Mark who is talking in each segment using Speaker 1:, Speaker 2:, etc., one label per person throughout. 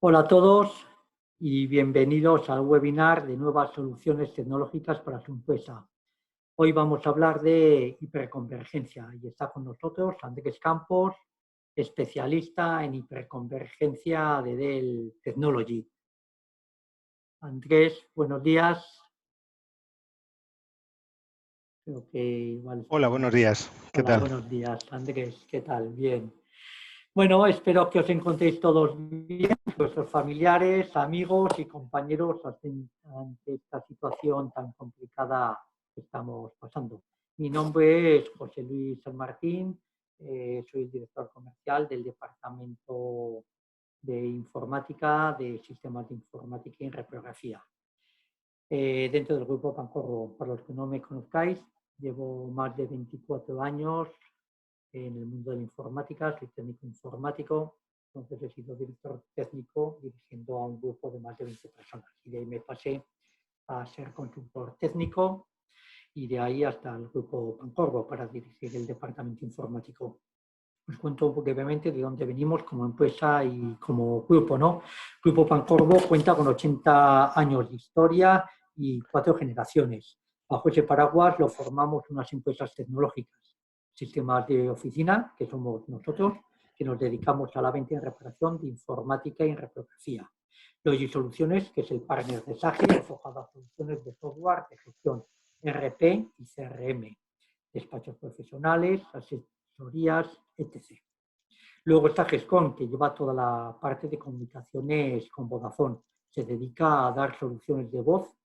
Speaker 1: Hola a todos y bienvenidos al webinar de nuevas soluciones tecnológicas para su empresa. Hoy vamos a hablar de hiperconvergencia y está con nosotros Andrés Campos, especialista en hiperconvergencia de Dell Technology. Andrés, buenos días. Creo que igual
Speaker 2: Hola,
Speaker 1: está.
Speaker 2: buenos días. ¿Qué
Speaker 1: Hola,
Speaker 2: tal?
Speaker 1: buenos días, Andrés. ¿Qué tal? Bien. Bueno, espero que os encontréis todos bien, vuestros familiares, amigos y compañeros ante esta situación tan complicada que estamos pasando. Mi nombre es José Luis San Martín, soy el director comercial del Departamento de Informática, de Sistemas de Informática y Reprografía. Dentro del grupo Pancorbo, para los que no me conozcáis, llevo más de 24 años en el mundo de la informática, soy técnico informático, entonces he sido director técnico dirigiendo a un grupo de más de 20 personas. Y de ahí me pasé a ser consultor técnico y de ahí hasta el grupo Pancorbo para dirigir el departamento informático. Os cuento brevemente de dónde venimos como empresa y como grupo, ¿no? Grupo Pancorbo cuenta con 80 años de historia y 4 generaciones. Bajo ese paraguas lo formamos unas empresas tecnológicas, sistemas de oficina, que somos nosotros, que nos dedicamos a la venta y reparación de informática y reprografía. Logi Soluciones, que es el partner de SAGE, enfocado a soluciones de software de gestión RP y CRM, despachos profesionales, asesorías, etc. Luego está GESCON, que lleva toda la parte de comunicaciones con Vodafone. Se dedica a dar soluciones de voz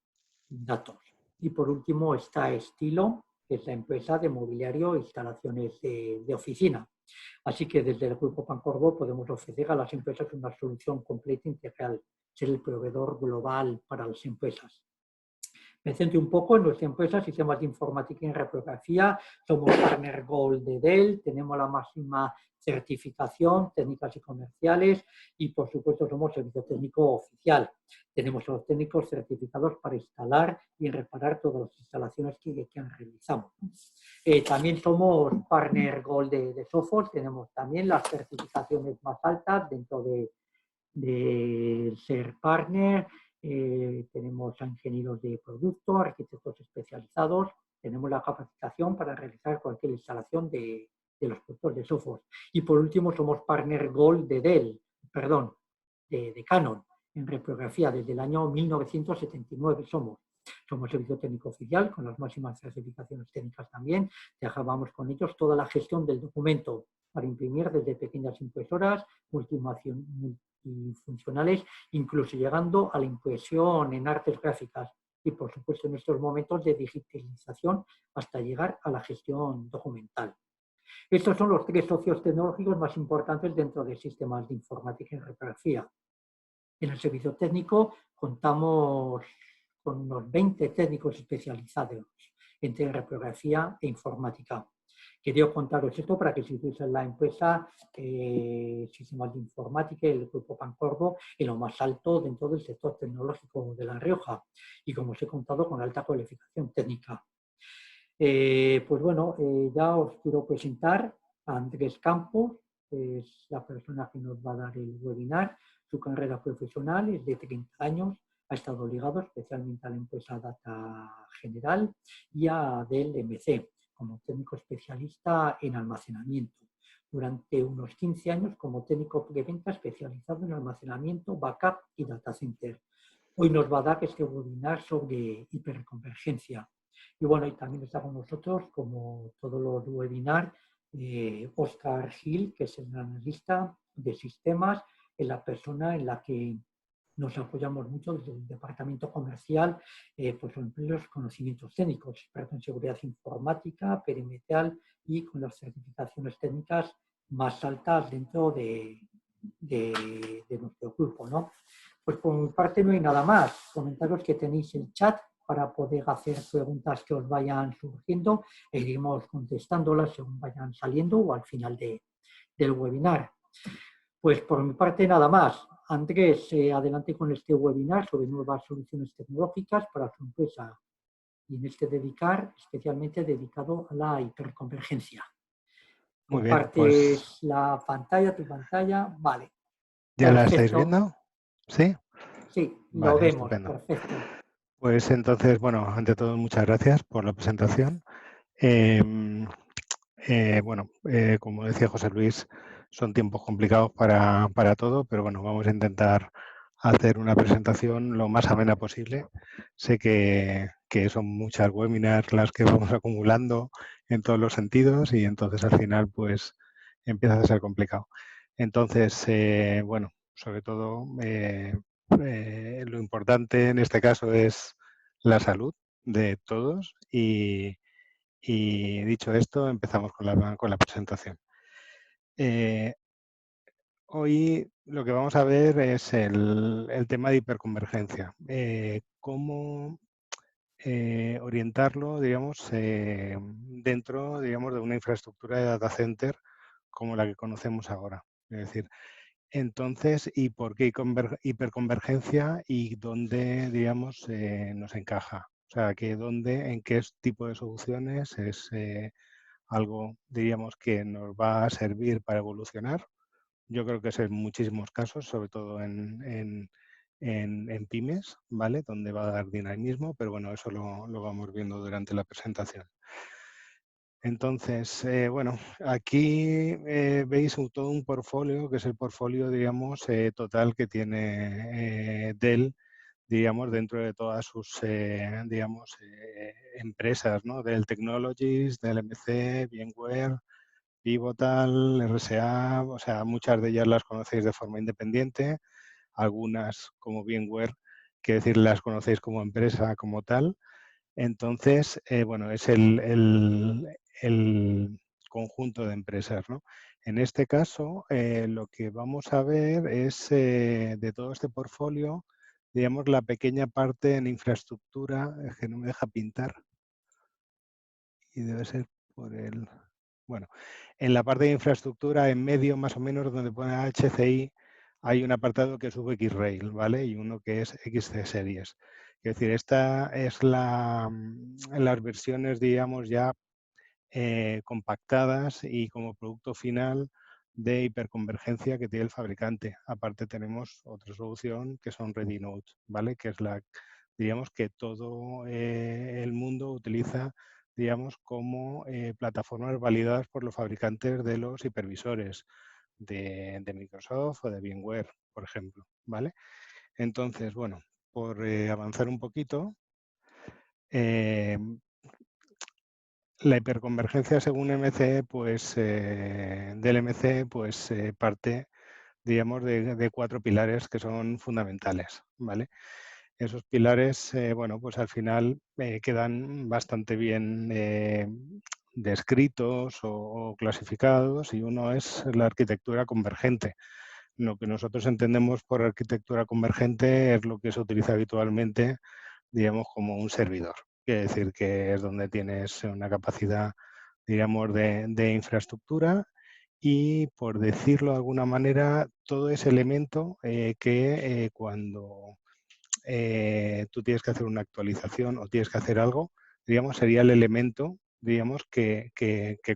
Speaker 1: y datos. Y por último está Estilo, que es la empresa de mobiliario e instalaciones de oficina. Así que desde el Grupo Pancorbo podemos ofrecer a las empresas una solución completa e integral, ser el proveedor global para las empresas. Me centro un poco en nuestra empresa, sistemas de informática y reprografía. Somos partner Gold de Dell, tenemos la máxima certificación, técnicas y comerciales y, por supuesto, somos servicio técnico oficial. Tenemos a los técnicos certificados para instalar y reparar todas las instalaciones que realizamos. También somos partner Gold de software, tenemos también las certificaciones más altas dentro de ser partner. Tenemos ingenieros de producto, arquitectos especializados, tenemos la capacitación para realizar cualquier instalación de los productos de software. Y por último, somos partner Gold de Dell, perdón, de Canon, en reprografía desde el año 1979 somos. Somos servicio técnico oficial con las máximas certificaciones técnicas también. Trabajamos con ellos toda la gestión del documento para imprimir desde pequeñas impresoras, multifuncionales, incluso llegando a la impresión en artes gráficas y, por supuesto, en estos momentos de digitalización hasta llegar a la gestión documental. Estos son los 3 socios tecnológicos más importantes dentro de sistemas de informática y reprografía. En el servicio técnico contamos con unos 20 técnicos especializados entre reprografía e informática. Quería contaros esto para que situéis en la empresa sistemas de informática y el grupo Pancorbo en lo más alto dentro del sector tecnológico de La Rioja y, como os he contado, con alta cualificación técnica. Pues bueno, ya os quiero presentar a Andrés Campos, que es la persona que nos va a dar el webinar. Su carrera profesional es de 30 años, ha estado ligado especialmente a la empresa Data General y a Dell EMC como técnico especialista en almacenamiento. Durante unos 15 años como técnico preventa especializado en almacenamiento, backup y data center. Hoy nos va a dar este webinar sobre hiperconvergencia. Y bueno, y también está con nosotros, como todos los webinars, Oscar Gil, que es el analista de sistemas, es la persona en la que nos apoyamos mucho desde el departamento comercial, pues en los conocimientos técnicos, experto en seguridad informática, perimetral y con las certificaciones técnicas más altas dentro de nuestro grupo, ¿no? Pues por mi parte no hay nada más. Comentaros que tenéis el chat para poder hacer preguntas que os vayan surgiendo e iremos contestándolas según vayan saliendo o al final del webinar. Pues por mi parte nada más. Andrés, adelante con este webinar sobre nuevas soluciones tecnológicas para su empresa y en este especialmente dedicado a la hiperconvergencia.
Speaker 2: Muy bien, pues
Speaker 1: Compartes la pantalla, tu pantalla, vale.
Speaker 2: ¿ya la estáis
Speaker 1: Perfecto.
Speaker 2: viendo? ¿Sí?
Speaker 1: Sí, lo
Speaker 2: Vale,
Speaker 1: vemos,
Speaker 2: estupendo.
Speaker 1: perfecto.
Speaker 2: Pues entonces, bueno, ante todo, muchas gracias por la presentación. Bueno, como decía José Luis, son tiempos complicados para todo, pero bueno, vamos a intentar hacer una presentación lo más amena posible. Sé que son muchas webinars las que vamos acumulando en todos los sentidos y entonces al final pues empieza a ser complicado. Entonces, bueno, sobre todo lo importante en este caso es la salud de todos y dicho esto, empezamos con la presentación. Hoy lo que vamos a ver es el tema de hiperconvergencia. Cómo orientarlo, digamos, dentro, digamos, de una infraestructura de data center como la que conocemos ahora. Es decir, entonces, ¿y por qué hiperconvergencia y dónde, digamos, nos encaja? O sea, en qué tipo de soluciones es algo, diríamos, que nos va a servir para evolucionar. Yo creo que es en muchísimos casos, sobre todo en pymes, ¿vale? Donde va a dar dinamismo, pero bueno, eso lo vamos viendo durante la presentación. Entonces, bueno, aquí veis todo un portfolio, que es el portfolio, digamos, total que tiene Dell, digamos, dentro de todas sus, digamos, empresas, ¿no? Dell Technologies, Dell EMC, VMware, Pivotal, RSA, o sea, muchas de ellas las conocéis de forma independiente, algunas como VMware, quiere decir, las conocéis como empresa, como tal. Entonces, bueno, es el conjunto de empresas, ¿no? En este caso, lo que vamos a ver es de todo este portfolio, digamos, la pequeña parte en infraestructura, es que no me deja pintar y debe ser por el... Bueno, en la parte de infraestructura, en medio más o menos, donde pone HCI, hay un apartado que es VxRail, ¿vale? Y uno que es XC Series. Es decir, esta es las versiones, digamos, ya compactadas y como producto final de hiperconvergencia que tiene el fabricante. Aparte tenemos otra solución que son ReadyNode, ¿vale? Que es la, diríamos, que todo el mundo utiliza, digamos, como plataformas validadas por los fabricantes de los hipervisores de Microsoft o de VMware, por ejemplo, ¿vale? Entonces, bueno, por avanzar un poquito, la hiperconvergencia según MC, pues del MC, pues parte, digamos, de 4 pilares que son fundamentales, ¿vale? Esos pilares, bueno, pues al final quedan bastante bien descritos o clasificados y uno es la arquitectura convergente. Lo que nosotros entendemos por arquitectura convergente es lo que se utiliza habitualmente, digamos, como un servidor. Quiere decir que es donde tienes una capacidad, digamos, de infraestructura y, por decirlo de alguna manera, todo ese elemento que cuando tú tienes que hacer una actualización o tienes que hacer algo, digamos, sería el elemento, digamos, que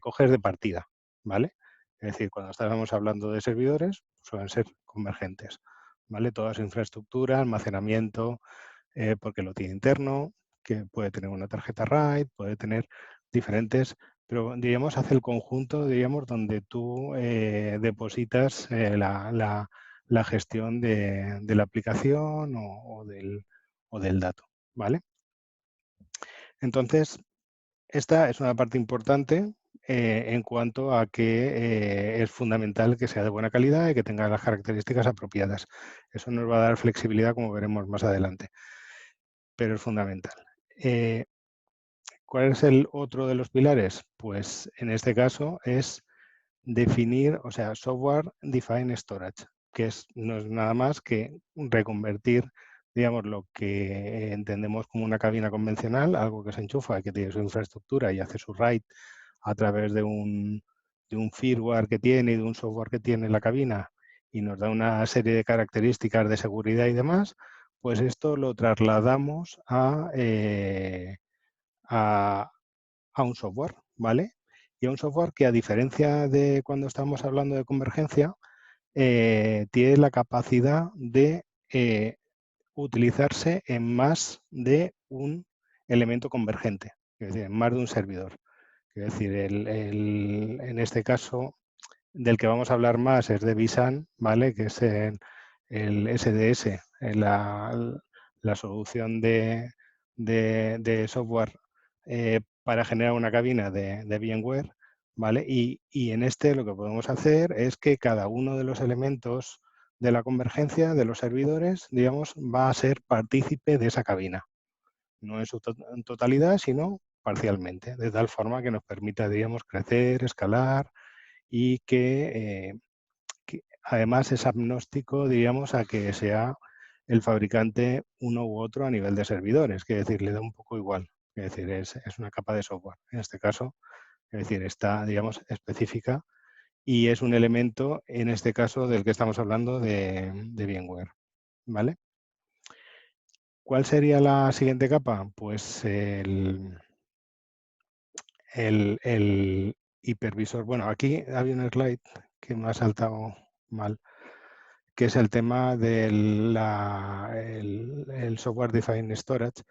Speaker 2: coges de partida, ¿vale? Es decir, cuando estábamos hablando de servidores, suelen ser convergentes, ¿vale? Toda su infraestructura, almacenamiento, porque lo tiene interno, que puede tener una tarjeta RAID, puede tener diferentes, pero digamos hace el conjunto, digamos, donde tú depositas la gestión de la aplicación o del dato, ¿vale? Entonces, esta es una parte importante en cuanto a que es fundamental que sea de buena calidad y que tenga las características apropiadas. Eso nos va a dar flexibilidad, como veremos más adelante, pero es fundamental. ¿Cuál es el otro de los pilares? Pues en este caso es definir, o sea, Software Defined Storage, que no es nada más que reconvertir, digamos, lo que entendemos como una cabina convencional, algo que se enchufa, que tiene su infraestructura y hace su RAID a través de un firmware que tiene y de un software que tiene la cabina y nos da una serie de características de seguridad y demás, pues esto lo trasladamos a un software, ¿vale? Y a un software que, a diferencia de cuando estamos hablando de convergencia, tiene la capacidad de utilizarse en más de un elemento convergente, es decir, en más de un servidor. Es decir, en este caso, del que vamos a hablar más es de vSAN, ¿vale? Que es el SDS, la solución de software para generar una cabina de VMware, ¿vale? Y en este lo que podemos hacer es que cada uno de los elementos de la convergencia de los servidores, digamos, va a ser partícipe de esa cabina. No en su totalidad, sino parcialmente, de tal forma que nos permita, digamos, crecer, escalar y que además es agnóstico, digamos, a que sea el fabricante uno u otro a nivel de servidores, que es decir, le da un poco igual, es decir, es una capa de software, en este caso, es decir, está, digamos, específica y es un elemento, en este caso, del que estamos hablando de VMware, ¿vale? ¿Cuál sería la siguiente capa? Pues el hipervisor. Bueno, aquí había un slide que me ha saltado mal, que es el tema del el Software Defined Storage.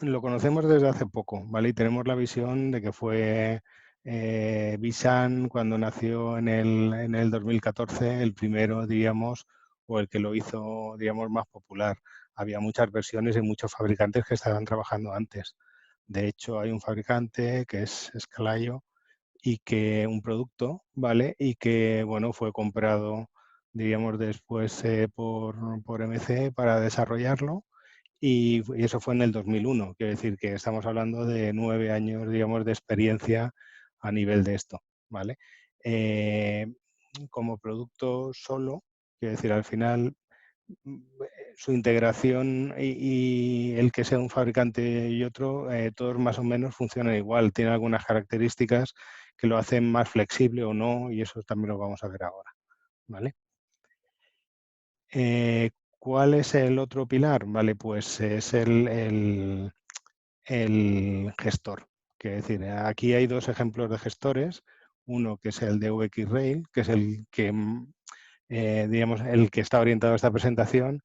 Speaker 2: Lo conocemos desde hace poco, ¿vale? Y tenemos la visión de que fue vSAN cuando nació en el 2014, el primero, digamos, o el que lo hizo, digamos, más popular. Había muchas versiones y muchos fabricantes que estaban trabajando antes. De hecho, hay un fabricante que es Scalaio y que un producto, ¿vale? Y que, bueno, fue comprado, diríamos, después por MC para desarrollarlo y eso fue en el 2001. Quiero decir que estamos hablando de 9 años, digamos, de experiencia a nivel de esto, ¿vale? Como producto solo, quiero decir, al final su integración y el que sea un fabricante y otro, todos más o menos funcionan igual. Tienen algunas características que lo hacen más flexible o no, y eso también lo vamos a ver ahora, ¿vale? ¿Cuál es el otro pilar? Vale, pues es el gestor. Quiero decir, aquí hay dos ejemplos de gestores. Uno que es el de VxRail, que es el que, digamos, el que está orientado a esta presentación,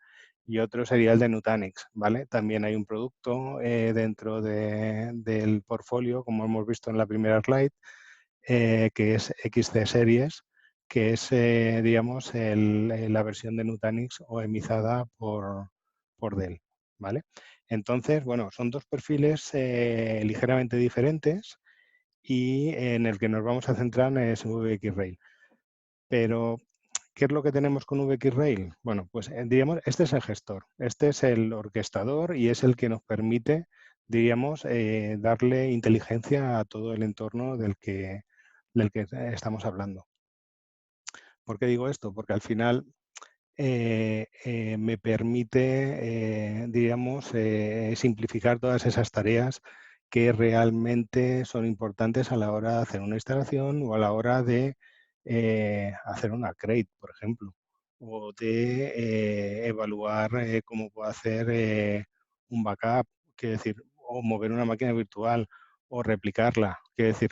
Speaker 2: y otro sería el de Nutanix, ¿vale? También hay un producto dentro del portfolio, como hemos visto en la primera slide, que es XC Series, que es, digamos, la versión de Nutanix OEMizada por Dell, ¿vale? Entonces, bueno, son dos perfiles ligeramente diferentes y en el que nos vamos a centrar es VxRail. Pero, ¿qué es lo que tenemos con VxRail? Bueno, pues diríamos, este es el gestor, este es el orquestador y es el que nos permite, diríamos, darle inteligencia a todo el entorno del que estamos hablando. ¿Por qué digo esto? Porque al final me permite, digamos, simplificar todas esas tareas que realmente son importantes a la hora de hacer una instalación o a la hora de hacer una crate, por ejemplo, o de evaluar cómo puedo hacer un backup, quiero decir, o mover una máquina virtual o replicarla, quiero decir,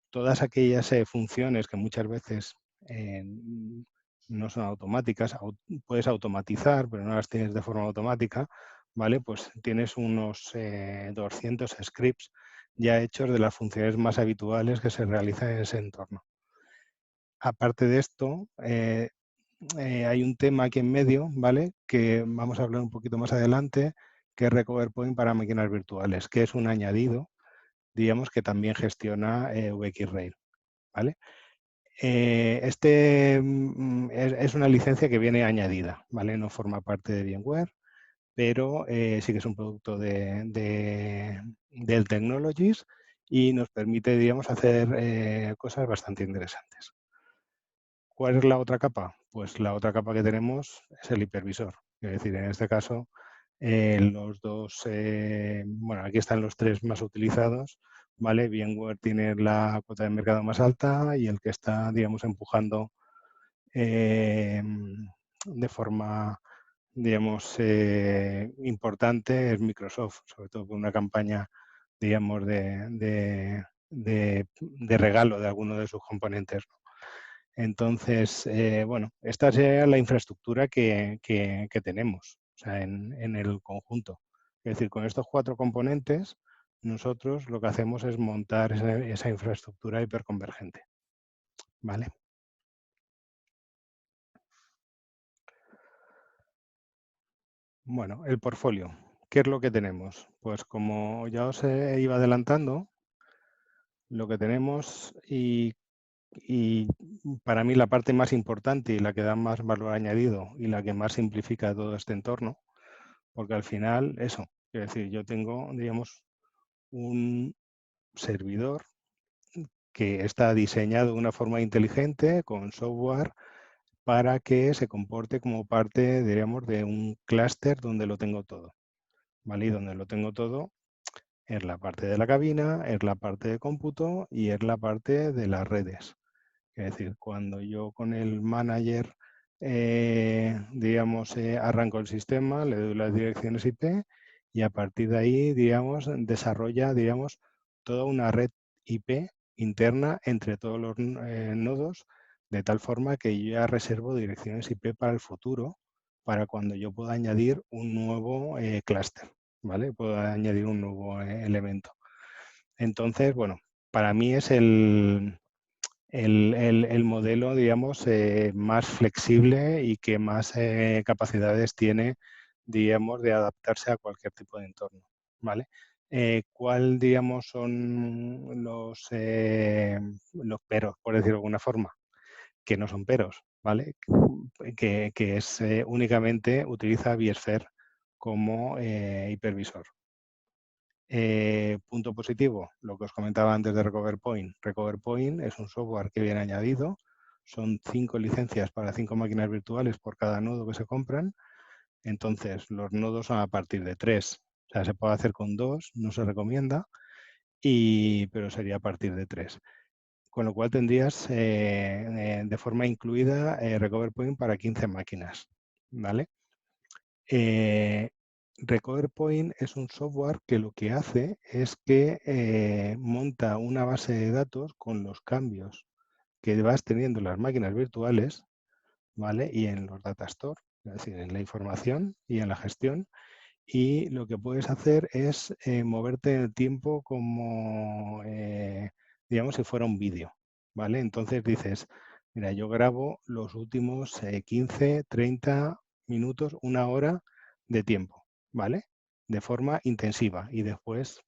Speaker 2: todas aquellas funciones que muchas veces no son automáticas, puedes automatizar, pero no las tienes de forma automática, ¿vale? Pues tienes unos 200 scripts ya hechos de las funciones más habituales que se realizan en ese entorno. Aparte de esto, hay un tema aquí en medio, ¿vale? Que vamos a hablar un poquito más adelante, que es Recover Point para máquinas virtuales, que es un añadido, digamos, que también gestiona VxRail, ¿vale? Es una licencia que viene añadida, ¿vale? No forma parte de VMware, pero sí que es un producto del Technologies y nos permite, digamos, hacer cosas bastante interesantes. ¿Cuál es la otra capa? Pues la otra capa que tenemos es el hipervisor. Es decir, en este caso, los dos, bueno, aquí están los tres más utilizados, ¿vale? VMware tiene la cuota de mercado más alta y el que está, digamos, empujando de forma, digamos, importante es Microsoft, sobre todo con una campaña, digamos, de regalo de algunos de sus componentes, ¿no? Entonces, bueno, esta sería la infraestructura que tenemos, o sea, en el conjunto. Es decir, con estos 4 componentes, nosotros lo que hacemos es montar esa infraestructura hiperconvergente. ¿Vale? Bueno, el portfolio. ¿Qué es lo que tenemos? Pues como ya os iba adelantando, lo que tenemos y para mí la parte más importante y la que da más valor añadido y la que más simplifica todo este entorno, porque al final eso, es decir, yo tengo, digamos, un servidor que está diseñado de una forma inteligente con software para que se comporte como parte, diríamos, de un clúster donde lo tengo todo. ¿Vale? Y donde lo tengo todo es la parte de la cabina, es la parte de cómputo y es la parte de las redes. Es decir, cuando yo con el manager, digamos, arranco el sistema, le doy las direcciones IP y a partir de ahí, digamos, desarrolla, digamos, toda una red IP interna entre todos los nodos, de tal forma que yo ya reservo direcciones IP para el futuro, para cuando yo pueda añadir un nuevo clúster, ¿vale? Puedo añadir un nuevo elemento. Entonces, bueno, para mí es el modelo, digamos, más flexible y que más capacidades tiene, digamos, de adaptarse a cualquier tipo de entorno, ¿vale? ¿Cuál, digamos, son los peros, por decirlo de alguna forma? Que no son peros, ¿vale? Que es únicamente utiliza vSphere como hipervisor. Punto positivo, lo que os comentaba antes de Recover Point. Recover Point es un software que viene añadido. Son 5 licencias para 5 máquinas virtuales por cada nodo que se compran. Entonces, los nodos son a partir de 3. O sea, se puede hacer con 2, no se recomienda, pero sería a partir de 3. Con lo cual tendrías de forma incluida Recover Point para 15 máquinas. ¿Vale? Recover Point es un software que lo que hace es que monta una base de datos con los cambios que vas teniendo en las máquinas virtuales, ¿vale? Y en los data store, es decir, en la información y en la gestión. Y lo que puedes hacer es moverte en el tiempo como, digamos, si fuera un vídeo, ¿vale? Entonces dices, mira, yo grabo los últimos 15, 30 minutos, una hora de tiempo, ¿vale? De forma intensiva y después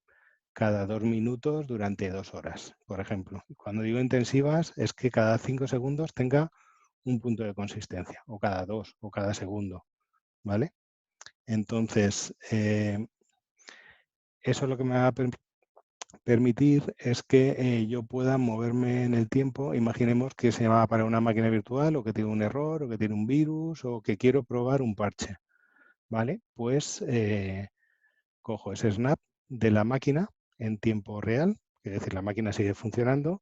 Speaker 2: cada 2 minutos durante 2 horas, por ejemplo. Cuando digo intensivas es que cada 5 segundos tenga un punto de consistencia, o cada 2, o cada segundo, ¿vale? Entonces, eso es lo que me va a permitir es que yo pueda moverme en el tiempo. Imaginemos que se va para una máquina virtual o que tiene un error o que tiene un virus o que quiero probar un parche. ¿Vale? Pues cojo ese snap de la máquina en tiempo real, es decir, la máquina sigue funcionando,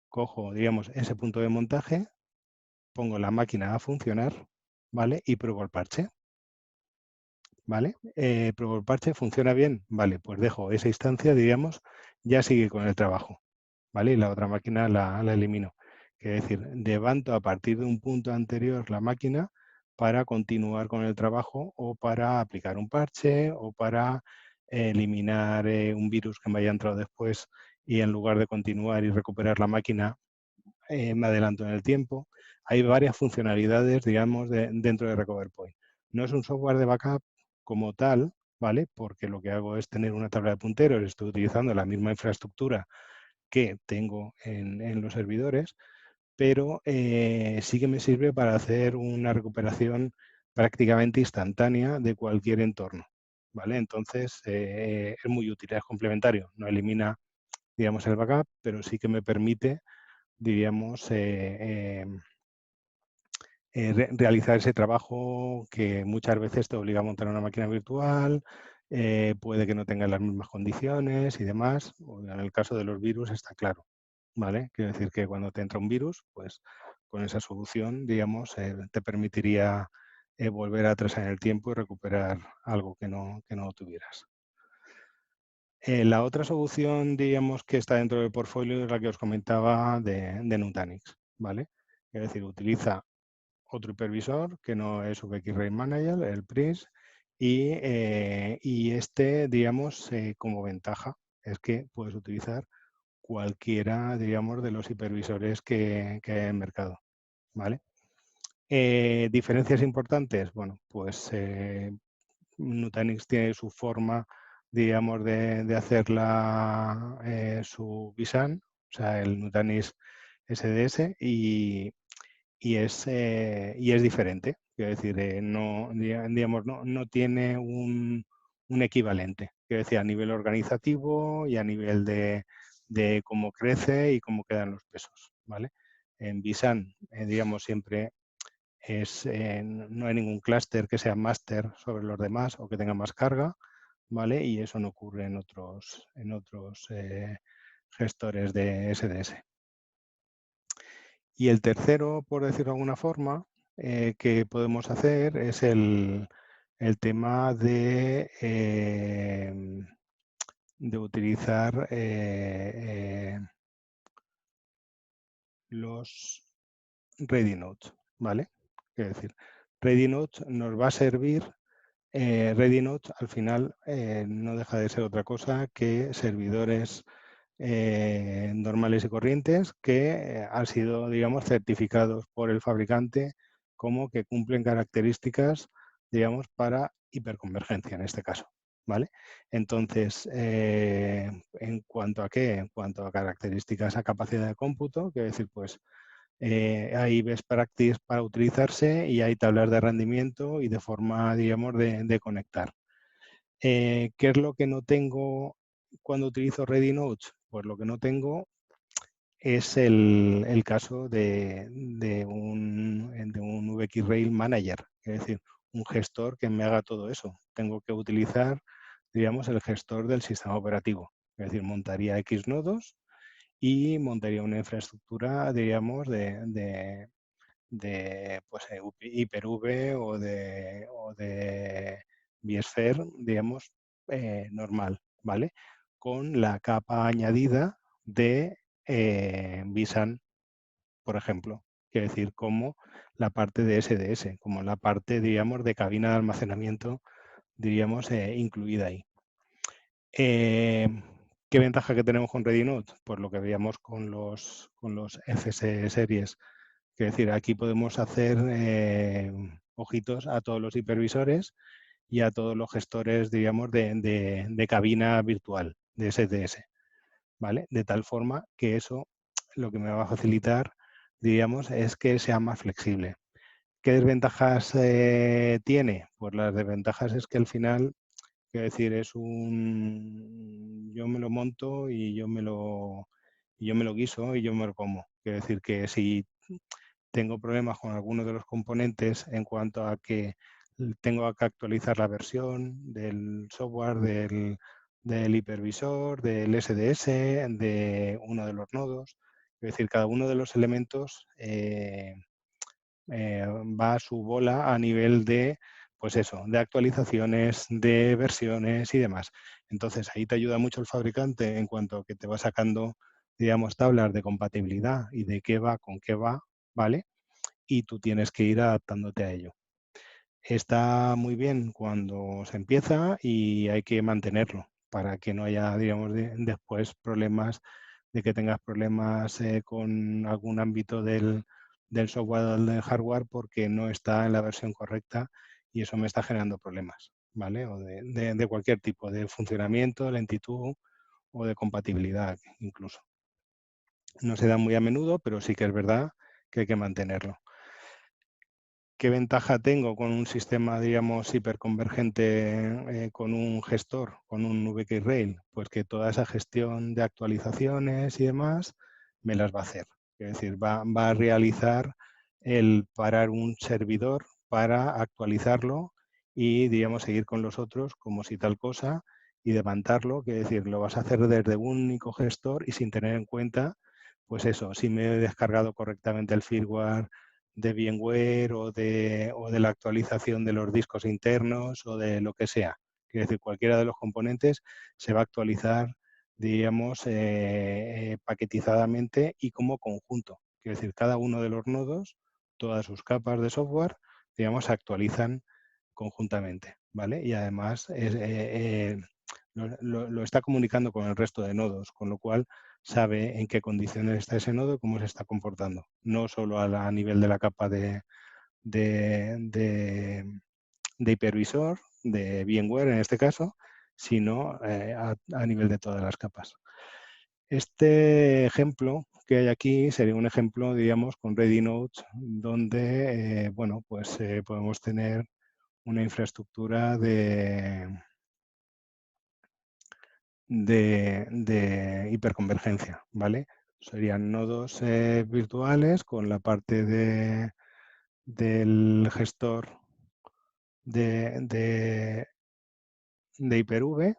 Speaker 2: cojo, digamos, ese punto de montaje, pongo la máquina a funcionar, ¿vale? Y pruebo el parche. ¿Vale? Pruebo el parche, ¿funciona bien? Vale, pues dejo esa instancia, digamos, ya sigue con el trabajo, ¿vale? Y la otra máquina la elimino. Es decir, levanto a partir de un punto anterior la máquina para continuar con el trabajo o para aplicar un parche o para eliminar un virus que me haya entrado después y en lugar de continuar y recuperar la máquina, me adelanto en el tiempo. Hay varias funcionalidades, digamos, dentro de Recover Point. No es un software de backup como tal, ¿vale? Porque lo que hago es tener una tabla de punteros, estoy utilizando la misma infraestructura que tengo en los servidores, pero sí que me sirve para hacer una recuperación prácticamente instantánea de cualquier entorno, ¿vale? Entonces, es muy útil, es complementario, no elimina, digamos, el backup, pero sí que me permite, diríamos, realizar ese trabajo que muchas veces te obliga a montar una máquina virtual, puede que no tenga las mismas condiciones y demás. En el caso de los virus está claro, ¿vale? Quiero decir que cuando te entra un virus, pues con esa solución, digamos, te permitiría volver atrás en el tiempo y recuperar algo que no tuvieras. La otra solución, digamos, que está dentro del portfolio es la que os comentaba de Nutanix, ¿vale? Es decir, utiliza otro hipervisor que no es VxRail Manager, el PRINCE, y este, digamos, como ventaja es que puedes utilizar cualquiera, digamos, de los hipervisores que hay en el mercado, ¿vale? Diferencias importantes, bueno, pues Nutanix tiene su forma, digamos, de hacer su vSAN, o sea, el Nutanix SDS, y es diferente. Quiero decir, no, digamos, no tiene un equivalente. Quiero decir, a nivel organizativo y a nivel de cómo crece y cómo quedan los pesos, ¿vale? En vSAN, digamos, siempre no hay ningún clúster que sea máster sobre los demás o que tenga más carga, ¿vale? Y eso no ocurre en otros gestores de SDS. Y el tercero, por decirlo de alguna forma, que podemos hacer es el tema de utilizar los Ready Nodes, ¿vale? Es decir, Ready Nodes nos va a servir, Ready Nodes al final no deja de ser otra cosa que servidores normales y corrientes que han sido, digamos, certificados por el fabricante como que cumplen características, digamos, para hiperconvergencia en este caso, ¿vale? Entonces, ¿en cuanto a qué? En cuanto a características a capacidad de cómputo, quiero decir, pues hay best practice para utilizarse y hay tablas de rendimiento y de forma, digamos, de conectar. ¿Qué es lo que no tengo cuando utilizo Ready Nodes? Pues lo que no tengo es el caso de un VxRail Manager, es decir, un gestor que me haga todo eso. Tengo que utilizar, digamos, el gestor del sistema operativo. Es decir, montaría X nodos y montaría una infraestructura, digamos, de pues, Hyper-V o de vSphere, digamos, normal, ¿vale? Con la capa añadida de vSAN, por ejemplo. Quiere decir, como la parte de SDS, como la parte, digamos, de cabina de almacenamiento, diríamos, incluida ahí. ¿Qué ventaja que tenemos con ReadyNode? Pues lo que veíamos con los FS series. Es decir, aquí podemos hacer ojitos a todos los hipervisores y a todos los gestores, digamos, de cabina virtual, de SDS, ¿vale? De tal forma que eso lo que me va a facilitar, digamos, es que sea más flexible. ¿Qué desventajas tiene? Pues las desventajas es que al final, quiero decir, yo me lo monto y yo me lo guiso y yo me lo como. Quiero decir que si tengo problemas con algunos de los componentes en cuanto a que tengo que actualizar la versión del software del hipervisor, del SDS, de uno de los nodos. Es decir, cada uno de los elementos va a su bola a nivel de, pues eso, de actualizaciones, de versiones y demás. Entonces, ahí te ayuda mucho el fabricante en cuanto a que te va sacando, digamos, tablas de compatibilidad y de qué va con qué va, ¿vale? Y tú tienes que ir adaptándote a ello. Está muy bien cuando se empieza y hay que mantenerlo para que no haya, digamos, después problemas de que tengas problemas con algún ámbito del software o del hardware porque no está en la versión correcta y eso me está generando problemas, ¿vale? O de cualquier tipo, de funcionamiento, lentitud o de compatibilidad incluso. No se da muy a menudo, pero sí que es verdad que hay que mantenerlo. ¿Qué ventaja tengo con un sistema, digamos, hiperconvergente con un gestor, con un VxRail? Pues que toda esa gestión de actualizaciones y demás me las va a hacer. Es decir, va a realizar el parar un servidor para actualizarlo y, digamos, seguir con los otros como si tal cosa y levantarlo, que es decir, lo vas a hacer desde un único gestor y sin tener en cuenta, pues eso, si me he descargado correctamente el firmware de VMware o de la actualización de los discos internos o de lo que sea. Es decir, cualquiera de los componentes se va a actualizar, digamos, paquetizadamente y como conjunto. Quiero decir, cada uno de los nodos, todas sus capas de software, digamos, se actualizan conjuntamente, ¿vale? Y además lo está comunicando con el resto de nodos, con lo cual sabe en qué condiciones está ese nodo y cómo se está comportando. No solo a nivel de la capa de hipervisor, de VMware en este caso, sino a nivel de todas las capas. Este ejemplo que hay aquí sería un ejemplo, digamos, con Ready Nodes, donde, bueno, pues podemos tener una infraestructura de hiperconvergencia, ¿vale? Serían nodos virtuales con la parte del gestor de Hyper-V,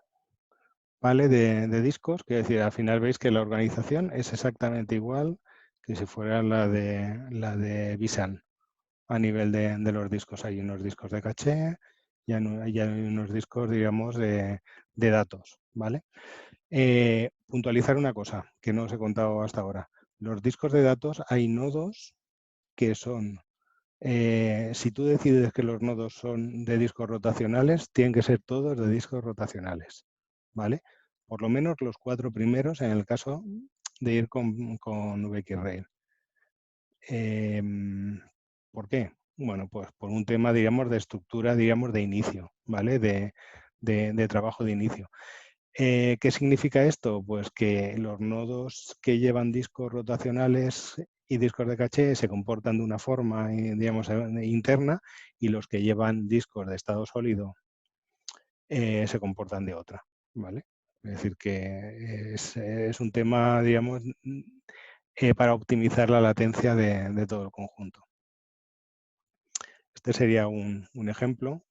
Speaker 2: ¿vale? De discos, que decir, al final veis que la organización es exactamente igual que si fuera la de vSAN. A nivel de los discos hay unos discos de caché y hay unos discos, digamos, de datos, ¿vale? Puntualizar una cosa que no os he contado hasta ahora. Los discos de datos hay nodos que son, si tú decides que los nodos son de discos rotacionales, tienen que ser todos de discos rotacionales, ¿vale? Por lo menos los 4 primeros en el caso de ir con VxRail. ¿Por qué? Bueno, pues por un tema, digamos, de estructura, digamos, de inicio, ¿vale? De trabajo de inicio. ¿Qué significa esto? Pues que los nodos que llevan discos rotacionales y discos de caché se comportan de una forma, digamos, interna, y los que llevan discos de estado sólido se comportan de otra, ¿vale? Es decir, que es un tema, digamos, para optimizar la latencia de todo el conjunto. Este sería un ejemplo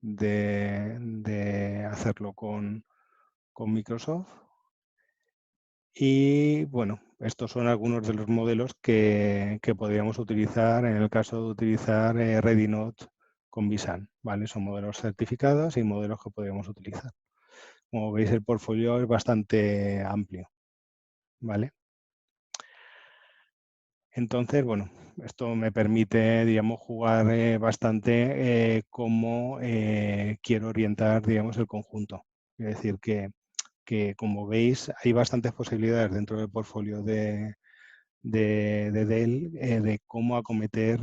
Speaker 2: de hacerlo con Microsoft. Y bueno, estos son algunos de los modelos que podríamos utilizar en el caso de utilizar ReadyNode con vSAN, ¿vale? Son modelos certificados y modelos que podríamos utilizar. Como veis, el portfolio es bastante amplio, ¿vale? Entonces, bueno, esto me permite, digamos, jugar bastante cómo quiero orientar, digamos, el conjunto. Es decir, que como veis, hay bastantes posibilidades dentro del portfolio de Dell de cómo acometer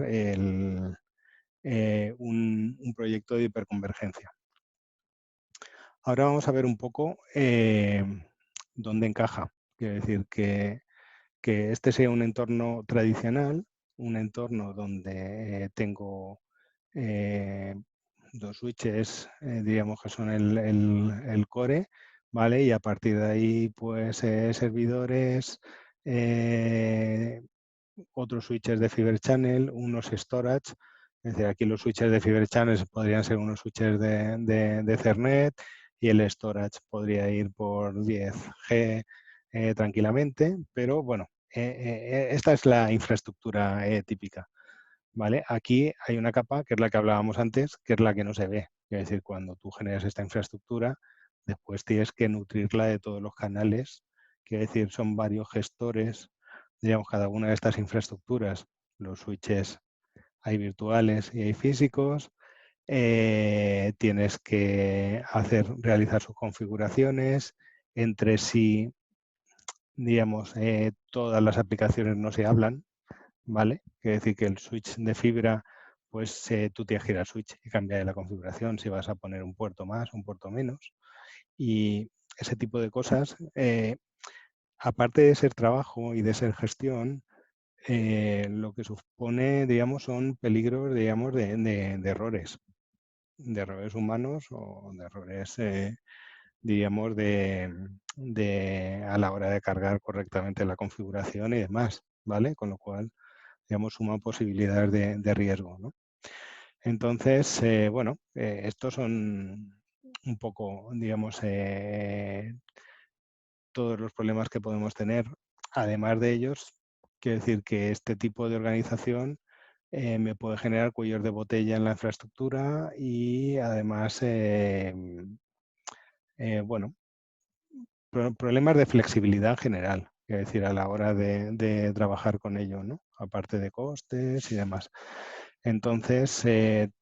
Speaker 2: un proyecto de hiperconvergencia. Ahora vamos a ver un poco dónde encaja. Quiero decir que este sea un entorno tradicional, un entorno donde tengo 2 switches, digamos que son el core, ¿vale? Y a partir de ahí, pues servidores, otros switches de Fiber Channel, unos storage. Es decir, aquí los switches de Fiber Channel podrían ser unos switches de Ethernet y el storage podría ir por 10G tranquilamente, pero bueno, esta es la infraestructura típica, ¿vale? Aquí hay una capa que es la que hablábamos antes, que es la que no se ve. Es decir, cuando tú generas esta infraestructura, después tienes que nutrirla de todos los canales, quiere decir, son varios gestores, digamos, cada una de estas infraestructuras. Los switches hay virtuales y hay físicos. Tienes que realizar sus configuraciones. Entre sí, digamos, todas las aplicaciones no se hablan, ¿vale? Quiere decir que el switch de fibra, pues tú tienes que ir al switch y cambiar la configuración si vas a poner un puerto más, un puerto menos. Y ese tipo de cosas, aparte de ser trabajo y de ser gestión, lo que supone, digamos, son peligros, digamos, de errores humanos o de errores, digamos, a la hora de cargar correctamente la configuración y demás, ¿vale? Con lo cual, digamos, suma posibilidades de riesgo, ¿no? Entonces, bueno, estos son un poco, digamos, todos los problemas que podemos tener. Además de ellos, quiero decir que este tipo de organización me puede generar cuellos de botella en la infraestructura y además, bueno, problemas de flexibilidad en general. quiero decir, a la hora de trabajar con ello, ¿no? Aparte de costes y demás. Entonces,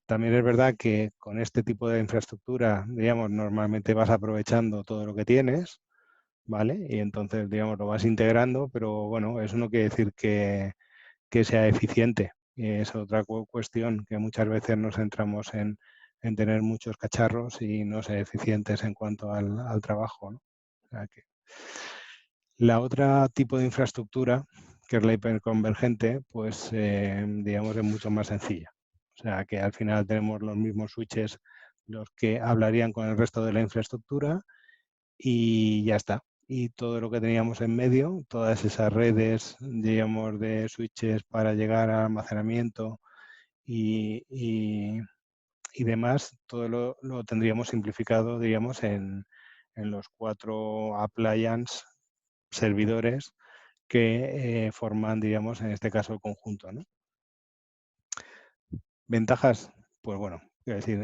Speaker 2: también es verdad que con este tipo de infraestructura, digamos, normalmente vas aprovechando todo lo que tienes, ¿vale? Y entonces, digamos, lo vas integrando, pero bueno, eso no quiere decir que sea eficiente. Y es otra cuestión que muchas veces nos centramos en tener muchos cacharros y no ser eficientes en cuanto al trabajo, ¿no? O sea que la otra tipo de infraestructura, que es la hiperconvergente, pues digamos es mucho más sencilla. O sea que al final tenemos los mismos switches los que hablarían con el resto de la infraestructura y ya está. Y todo lo que teníamos en medio, todas esas redes, digamos, de switches para llegar al almacenamiento y demás, todo lo tendríamos simplificado, digamos, en los 4 appliance servidores que forman, digamos, en este caso el conjunto, ¿no? Ventajas, pues bueno, quiero decir,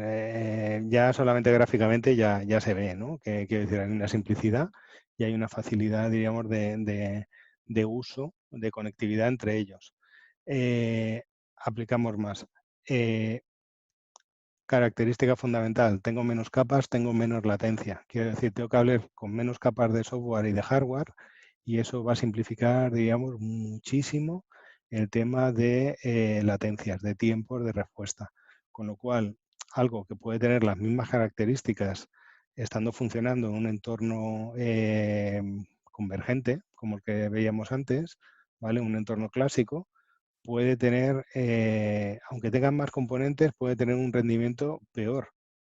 Speaker 2: ya solamente gráficamente ya se ve, ¿no? Que quiero decir, hay una simplicidad y hay una facilidad, diríamos, de uso, de conectividad entre ellos. Aplicamos más. Característica fundamental, tengo menos capas, tengo menos latencia. Quiero decir, tengo que hablar con menos capas de software y de hardware y eso va a simplificar, digamos, muchísimo el tema de latencias, de tiempos de respuesta. Con lo cual, algo que puede tener las mismas características estando funcionando en un entorno convergente, como el que veíamos antes, ¿vale? Un entorno clásico, puede tener, aunque tengan más componentes, puede tener un rendimiento peor,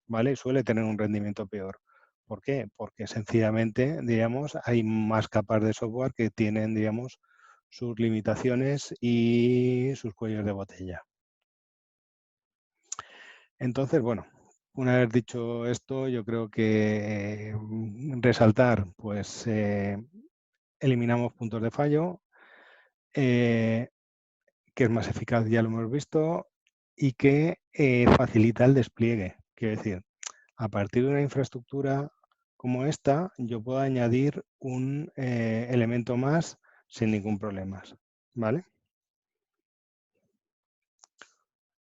Speaker 2: ¿vale? Suele tener un rendimiento peor. ¿Por qué? Porque sencillamente, digamos, hay más capas de software que tienen, digamos, sus limitaciones y sus cuellos de botella. Entonces, bueno, una vez dicho esto, yo creo que resaltar, pues, eliminamos puntos de fallo, que es más eficaz, ya lo hemos visto, y que facilita el despliegue. Quiero decir, a partir de una infraestructura como esta, yo puedo añadir un elemento más sin ningún problema, ¿vale?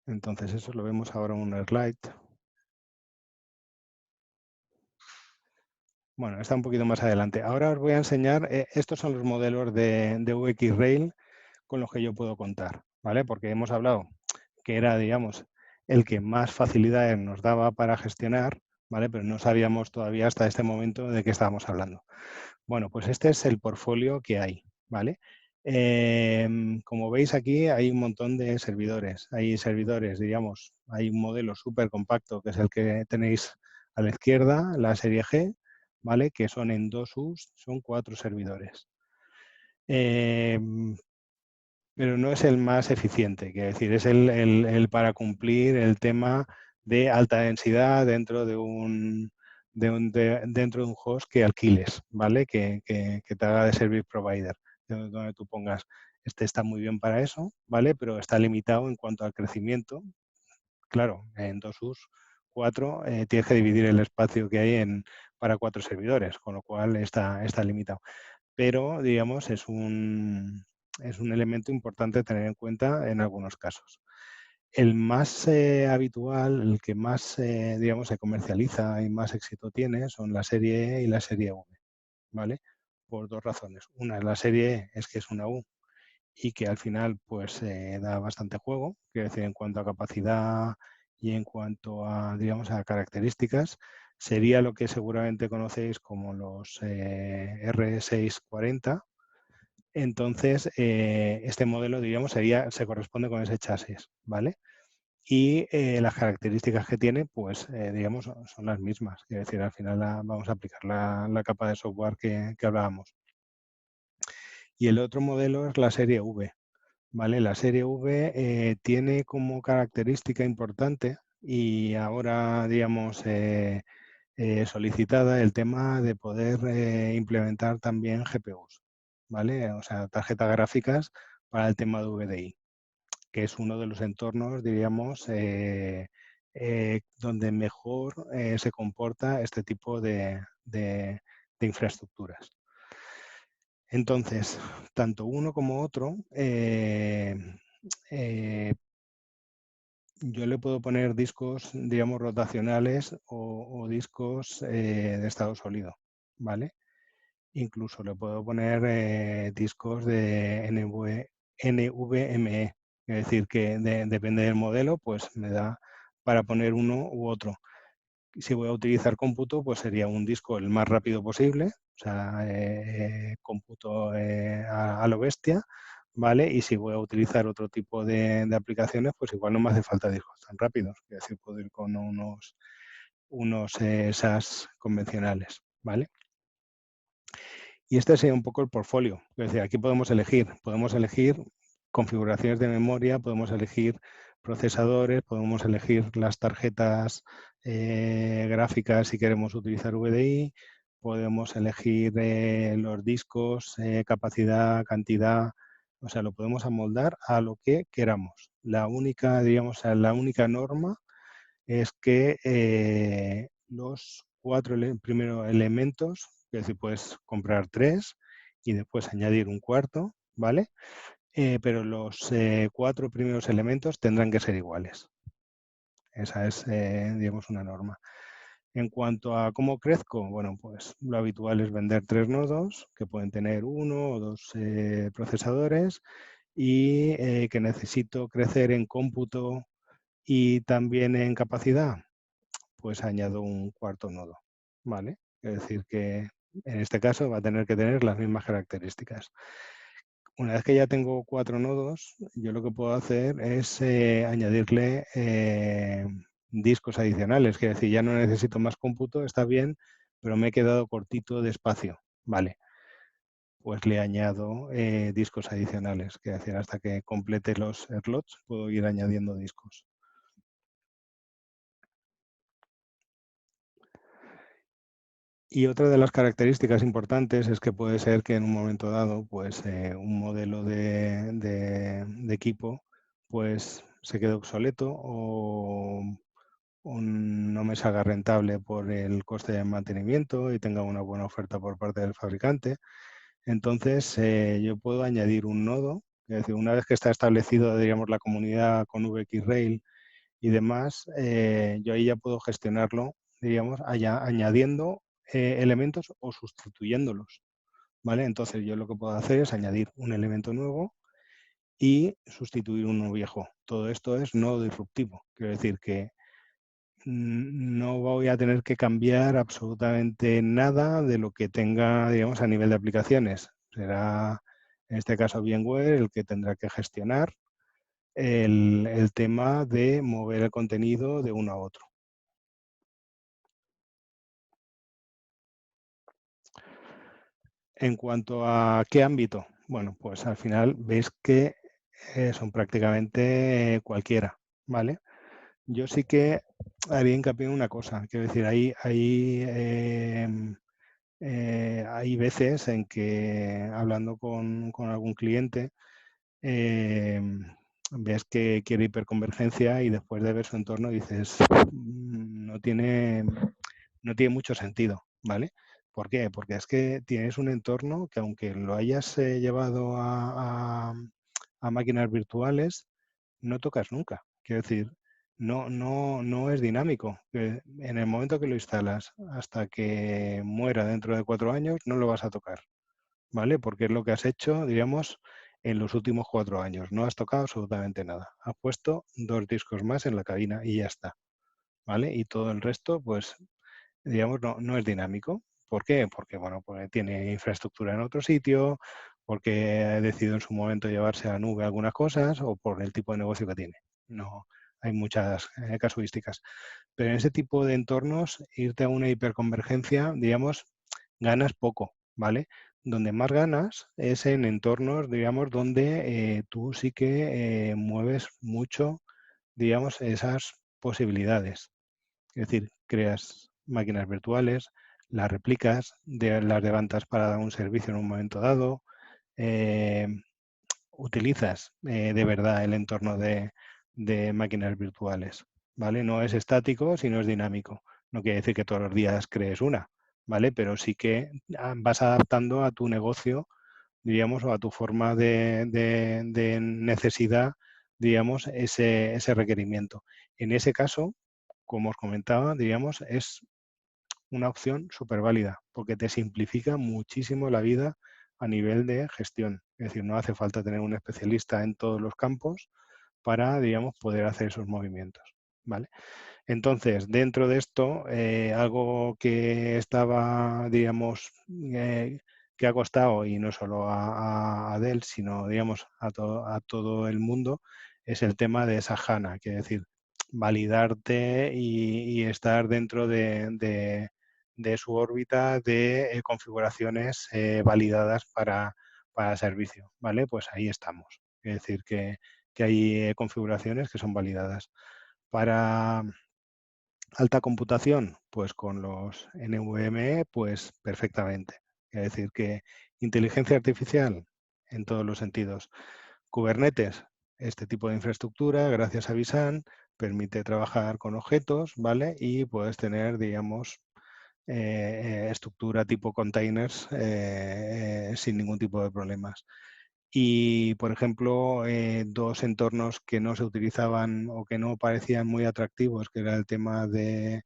Speaker 2: Entonces eso lo vemos ahora en un slide. Bueno, está un poquito más adelante. Ahora os voy a enseñar, estos son los modelos de VxRail con los que yo puedo contar, ¿vale? Porque hemos hablado que era, digamos, el que más facilidades nos daba para gestionar, ¿vale? Pero no sabíamos todavía hasta este momento de qué estábamos hablando. Bueno, pues este es el portfolio que hay, ¿vale? Como veis aquí hay un montón de servidores. Hay servidores, digamos, hay un modelo súper compacto que es el que tenéis a la izquierda, la serie G, ¿vale? Que son en 2U, son 4 servidores. Pero no es el más eficiente, quiero decir, es el para cumplir el tema de alta densidad dentro de dentro de un host que alquiles, ¿vale? Que te haga de service provider, donde tú pongas. Este está muy bien para eso, ¿vale? Pero está limitado en cuanto al crecimiento. Claro, en 2US 4 tienes que dividir el espacio que hay para 4 servidores, con lo cual está limitado. Pero, digamos, es un elemento importante tener en cuenta en algunos casos. El más habitual, el que más, digamos, se comercializa y más éxito tiene son la serie E y la serie V, ¿vale? Por 2 razones. Una, la serie E es que es una U y que al final pues da bastante juego, quiero decir, en cuanto a capacidad y en cuanto a, digamos, a características, sería lo que seguramente conocéis como los R640. Entonces, este modelo, digamos, se corresponde con ese chasis, ¿vale? Y las características que tiene, pues, digamos, son las mismas. Es decir, al final vamos a aplicar la capa de software que hablábamos. Y el otro modelo es la serie V, ¿vale? La serie V tiene como característica importante y ahora, digamos, solicitada el tema de poder implementar también GPUs, ¿vale? O sea, tarjetas gráficas para el tema de VDI, que es uno de los entornos, diríamos, donde mejor se comporta este tipo de infraestructuras. Entonces, tanto uno como otro, yo le puedo poner discos, digamos, rotacionales o discos de estado sólido, ¿vale? Incluso le puedo poner discos de NVMe, es decir, que depende del modelo, pues me da para poner uno u otro. Si voy a utilizar cómputo, pues sería un disco el más rápido posible, o sea, cómputo a lo bestia, ¿vale? Y si voy a utilizar otro tipo de aplicaciones, pues igual no me hace falta discos tan rápidos, es decir, puedo ir con unos SAS convencionales, ¿vale? Y este sería un poco el portfolio. Es decir, aquí podemos elegir configuraciones de memoria, podemos elegir procesadores, podemos elegir las tarjetas gráficas si queremos utilizar VDI, podemos elegir los discos, capacidad, cantidad, o sea, lo podemos amoldar a lo que queramos. La única, digamos, la única norma es que los 4 primeros elementos, es decir, puedes comprar 3 y después añadir un cuarto, ¿vale? Pero los 4 primeros elementos tendrán que ser iguales. Esa es, digamos, una norma. En cuanto a cómo crezco, bueno, pues lo habitual es vender 3 nodos que pueden tener 1 o 2 procesadores y que necesito crecer en cómputo y también en capacidad, pues añado un cuarto nodo, ¿vale? Es decir que en este caso va a tener que tener las mismas características. Una vez que ya tengo 4 nodos, yo lo que puedo hacer es añadirle discos adicionales, que es decir, ya no necesito más cómputo, está bien, pero me he quedado cortito de espacio, ¿vale? Pues le añado discos adicionales, que es decir, hasta que complete los slots puedo ir añadiendo discos. Y otra de las características importantes es que puede ser que en un momento dado, pues un modelo de equipo, pues se quede obsoleto o no me salga rentable por el coste de mantenimiento y tenga una buena oferta por parte del fabricante. Entonces, yo puedo añadir un nodo, es decir, una vez que está establecido, digamos, la comunidad con VxRail y demás, yo ahí ya puedo gestionarlo, digamos, añadiendo elementos o sustituyéndolos, ¿vale? Entonces yo lo que puedo hacer es añadir un elemento nuevo y sustituir uno viejo. Todo esto es no disruptivo, quiero decir que no voy a tener que cambiar absolutamente nada de lo que tenga, digamos, a nivel de aplicaciones. Será, en este caso, VMware el que tendrá que gestionar el tema de mover el contenido de uno a otro. En cuanto a qué ámbito, bueno, pues al final veis que son prácticamente cualquiera, ¿vale? Yo sí que haría hincapié en una cosa, quiero decir, hay veces en que hablando con algún cliente ves que quiere hiperconvergencia y después de ver su entorno dices, no tiene mucho sentido, ¿vale? ¿Por qué? Porque es que tienes un entorno que aunque lo hayas llevado a máquinas virtuales, no tocas nunca. Quiero decir, no es dinámico. En el momento que lo instalas hasta que muera dentro de 4 años, no lo vas a tocar, ¿vale? Porque es lo que has hecho, digamos, en los últimos 4 años. No has tocado absolutamente nada. Has puesto 2 discos más en la cabina y ya está, ¿vale? Y todo el resto, pues, digamos, no es dinámico. ¿Por qué? Porque, bueno, pues tiene infraestructura en otro sitio, porque ha decidido en su momento llevarse a nube algunas cosas o por el tipo de negocio que tiene. No, hay muchas casuísticas. Pero en ese tipo de entornos, irte a una hiperconvergencia, digamos, ganas poco, ¿vale? Donde más ganas es en entornos, digamos, donde tú sí que mueves mucho, digamos, esas posibilidades. Es decir, creas máquinas virtuales, las replicas, las levantas para dar un servicio en un momento dado, eh, utilizas de verdad el entorno de máquinas virtuales, ¿vale? No es estático, sino es dinámico. No quiere decir que todos los días crees una, ¿vale? Pero sí que vas adaptando a tu negocio diríamos, o a tu forma de necesidad, digamos, ese requerimiento. En ese caso, como os comentaba, diríamos, es una opción súper válida, porque te simplifica muchísimo la vida a nivel de gestión. Es decir, no hace falta tener un especialista en todos los campos para, digamos, poder hacer esos movimientos, ¿vale? Entonces, dentro de esto, algo que estaba, digamos, que ha costado, y no solo a Dell, sino, digamos, a todo el mundo, es el tema de esa HANA, que es decir, validarte y estar dentro de su órbita de configuraciones validadas para servicio, ¿vale? Pues ahí estamos. Es decir, que hay configuraciones que son validadas. Para alta computación, pues con los NVMe, pues perfectamente. Es decir, que inteligencia artificial en todos los sentidos. Kubernetes, este tipo de infraestructura, gracias a Visan, permite trabajar con objetos, ¿vale? Y puedes tener, digamos, estructura tipo containers sin ningún tipo de problemas. Y, por ejemplo, dos entornos que no se utilizaban o que no parecían muy atractivos, que era el tema de,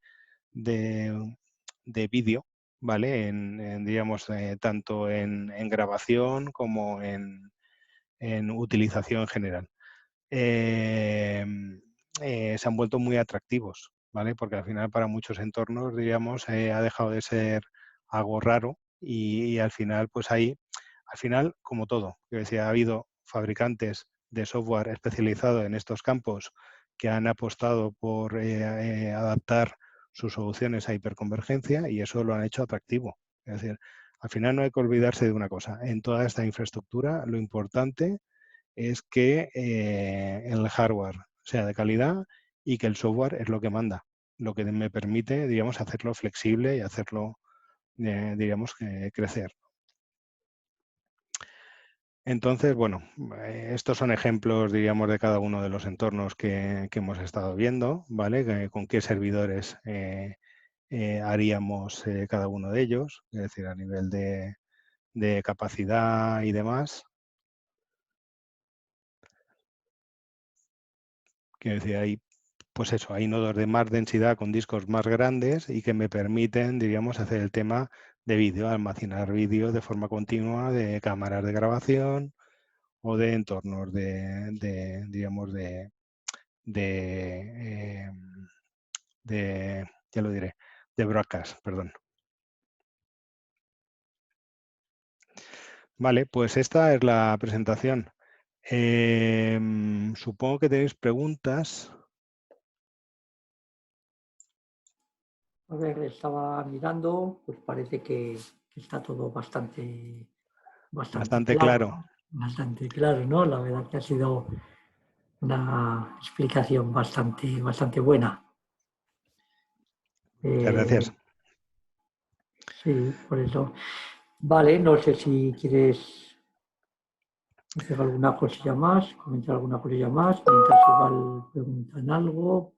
Speaker 2: de vídeo, ¿vale? Digamos, tanto en grabación como en utilización en general. Eh, se han vuelto muy atractivos, ¿vale? Porque al final para muchos entornos, digamos, ha dejado de ser algo raro y al final, pues ahí, al final, como todo, yo decía, ha habido fabricantes de software especializado en estos campos que han apostado por adaptar sus soluciones a hiperconvergencia y eso lo han hecho atractivo. Es decir, al final no hay que olvidarse de una cosa. En toda esta infraestructura, lo importante es que el hardware sea de calidad y que el software es lo que manda, lo que me permite, digamos, hacerlo flexible y hacerlo, digamos, crecer. Entonces, bueno, estos son ejemplos, diríamos, de cada uno de los entornos que hemos estado viendo, ¿vale? Con qué servidores haríamos cada uno de ellos, es decir, a nivel de capacidad y demás. Quiero decir, hay, pues eso, hay nodos de más densidad con discos más grandes y que me permiten, diríamos, hacer el tema de vídeo, almacenar vídeo de forma continua de cámaras de grabación o de entornos digamos, de, ya lo diré, de broadcast, perdón. Vale, pues esta es la presentación. Supongo que tenéis preguntas.
Speaker 1: A ver, estaba mirando, pues parece que está todo bastante
Speaker 2: Bastante
Speaker 1: claro,
Speaker 2: claro.
Speaker 1: ¿no? Bastante claro, ¿no? La verdad que ha sido una explicación bastante buena.
Speaker 2: Muchas gracias.
Speaker 1: Sí, por eso. Vale, no sé si quieres hacer alguna cosilla más, comentar alguna cosilla más, mientras igual preguntan algo.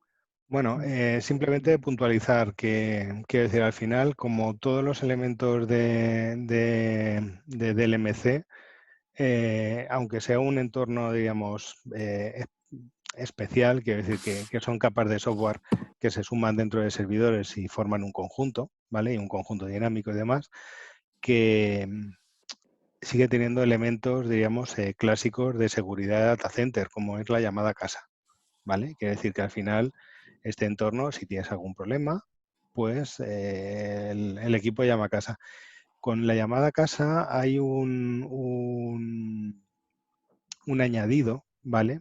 Speaker 2: Bueno, simplemente puntualizar que, quiero decir, al final, como todos los elementos de DLMC, aunque sea un entorno, digamos, especial, quiero decir, que son capas de software que se suman dentro de servidores y forman un conjunto, ¿vale? Y un conjunto dinámico y demás, que sigue teniendo elementos, digamos, clásicos de seguridad de data center, como es la llamada casa, ¿vale? Quiere decir que al final este entorno, si tienes algún problema, pues el equipo llama a casa. Con la llamada a casa hay un añadido, ¿vale?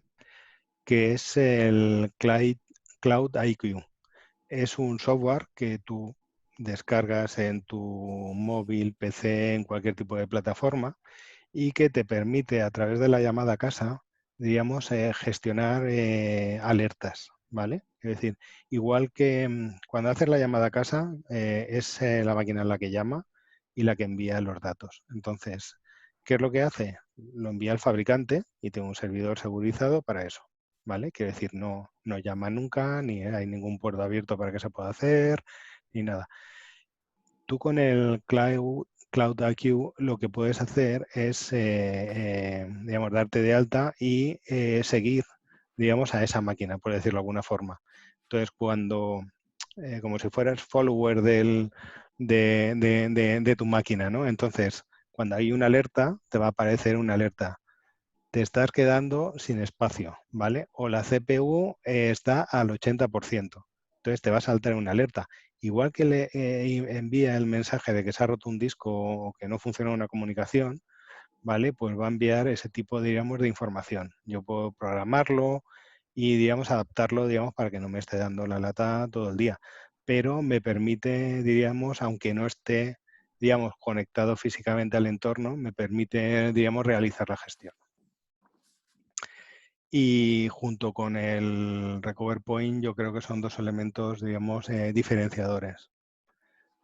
Speaker 2: Que es el Cloud IQ. Es un software que tú descargas en tu móvil, PC, en cualquier tipo de plataforma y que te permite a través de la llamada a casa, digamos, gestionar alertas, ¿vale? Es decir, igual que cuando haces la llamada a casa, es la máquina la que llama y la que envía los datos. Entonces, ¿qué es lo que hace? Lo envía el fabricante y tiene un servidor segurizado para eso, ¿vale? Quiere decir, no llama nunca, ni hay ningún puerto abierto para que se pueda hacer, ni nada. Tú con el CloudIQ, lo que puedes hacer es, digamos, darte de alta y seguir, digamos, a esa máquina, por decirlo de alguna forma. Entonces, cuando, como si fueras follower de tu máquina, ¿no? Entonces, cuando hay una alerta, te va a aparecer una alerta. Te estás quedando sin espacio, ¿vale? O la CPU está al 80%. Entonces te va a saltar una alerta. Igual que le envía el mensaje de que se ha roto un disco o que no funciona una comunicación, ¿vale? Pues va a enviar ese tipo, digamos, de información. Yo puedo programarlo y, digamos, adaptarlo, digamos, para que no me esté dando la lata todo el día. Pero me permite, diríamos, aunque no esté, digamos, conectado físicamente al entorno, me permite, digamos, realizar la gestión. Y junto con el Recover Point, yo creo que son dos elementos, digamos, diferenciadores.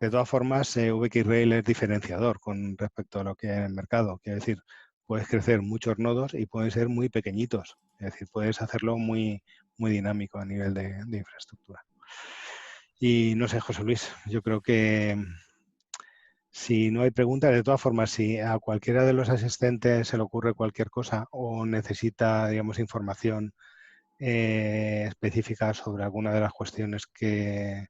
Speaker 2: De todas formas, VxRail es diferenciador con respecto a lo que hay en el mercado. Quiere decir, puedes crecer muchos nodos y pueden ser muy pequeñitos. Es decir, puedes hacerlo muy, muy dinámico a nivel de infraestructura. Y no sé, José Luis, yo creo que si no hay preguntas, de todas formas, si a cualquiera de los asistentes se le ocurre cualquier cosa o necesita, digamos, información específica sobre alguna de las cuestiones que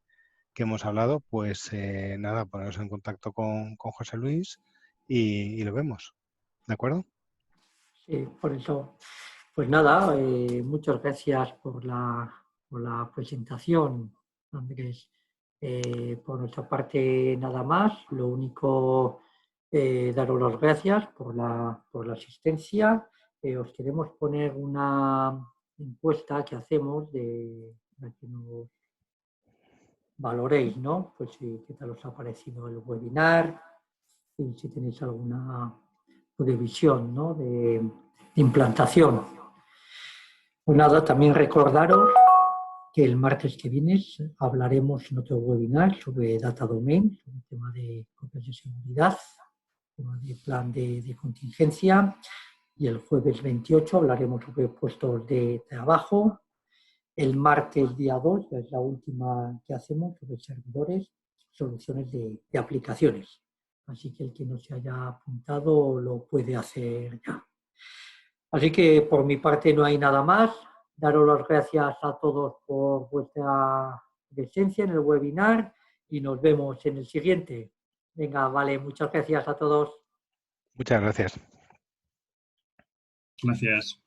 Speaker 2: hemos hablado, pues nada, poneros en contacto con José Luis y lo vemos. ¿De acuerdo?
Speaker 1: Sí, por eso, pues nada, muchas gracias por la presentación, Andrés. Por nuestra parte, nada más. Lo único, daros las gracias por la asistencia. Os queremos poner una encuesta que hacemos para que nos valoréis, ¿no? Pues qué tal os ha parecido el webinar y si tenéis alguna previsión, ¿no? de implantación. Pues nada, también recordaros que el martes que viene hablaremos en otro webinar sobre Data Domain, sobre el tema de copias de seguridad, tema de plan de contingencia, y el jueves 28 hablaremos sobre puestos de trabajo. El martes día 2, que es la última que hacemos, sobre servidores, soluciones de aplicaciones. Así que el que no se haya apuntado lo puede hacer ya. Así que por mi parte no hay nada más. Daros las gracias a todos por vuestra presencia en el webinar y nos vemos en el siguiente. Venga, vale, muchas gracias a todos.
Speaker 2: Muchas gracias.
Speaker 3: Gracias.